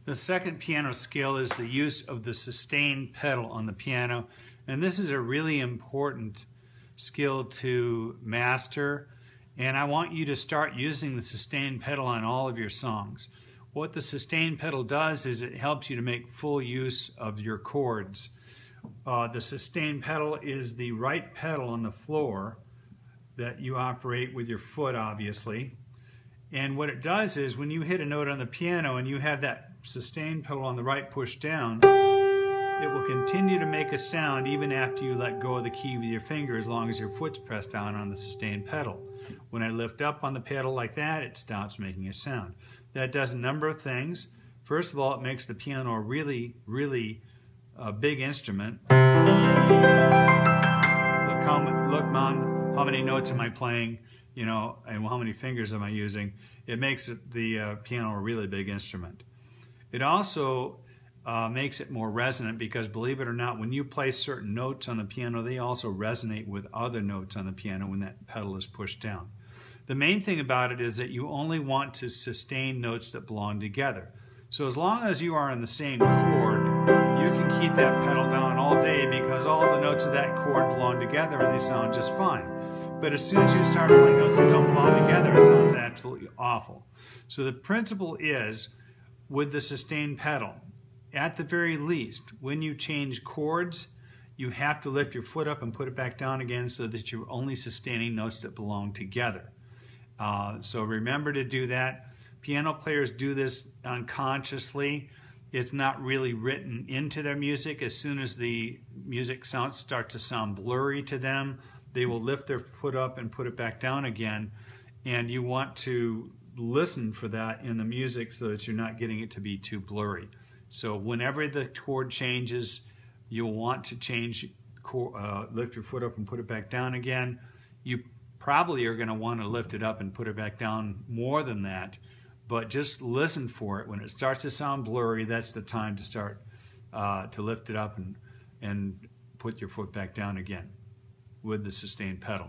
The second piano skill is the use of the sustain pedal on the piano, and this is a really important skill to master, and I want you to start using the sustain pedal on all of your songs. What the sustain pedal does is it helps you to make full use of your chords. The sustain pedal is the right pedal on the floor that you operate with your foot, obviously. And what it does is when you hit a note on the piano and you have that sustain pedal on the right pushed down, it will continue to make a sound even after you let go of the key with your finger, as long as your foot's pressed down on the sustain pedal. When I lift up on the pedal like that, it stops making a sound. That does a number of things. First of all, it makes the piano a really big instrument. Look, Mom, how many notes am I playing? You know, and how many fingers am I using? It makes the piano a really big instrument. It also makes it more resonant because, believe it or not, when you play certain notes on the piano, they also resonate with other notes on the piano when that pedal is pushed down. The main thing about it is that you only want to sustain notes that belong together. So as long as you are in the same chord, you can keep that pedal down all day because all the notes of that chord belong together and they sound just fine. But as soon as you start playing notes that don't belong together, it sounds absolutely awful. So the principle is, with the sustain pedal, at the very least, when you change chords, you have to lift your foot up and put it back down again so that you're only sustaining notes that belong together. So remember to do that. Piano players do this unconsciously. It's not really written into their music. As soon as the music starts to sound blurry to them, they will lift their foot up and put it back down again. And you want to listen for that in the music so that you're not getting it to be too blurry. So whenever the chord changes, you'll want to change, lift your foot up and put it back down again. You probably are going to want to lift it up and put it back down more than that, but just listen for it. When it starts to sound blurry, that's the time to start to lift it up and put your foot back down again with the sustain pedal.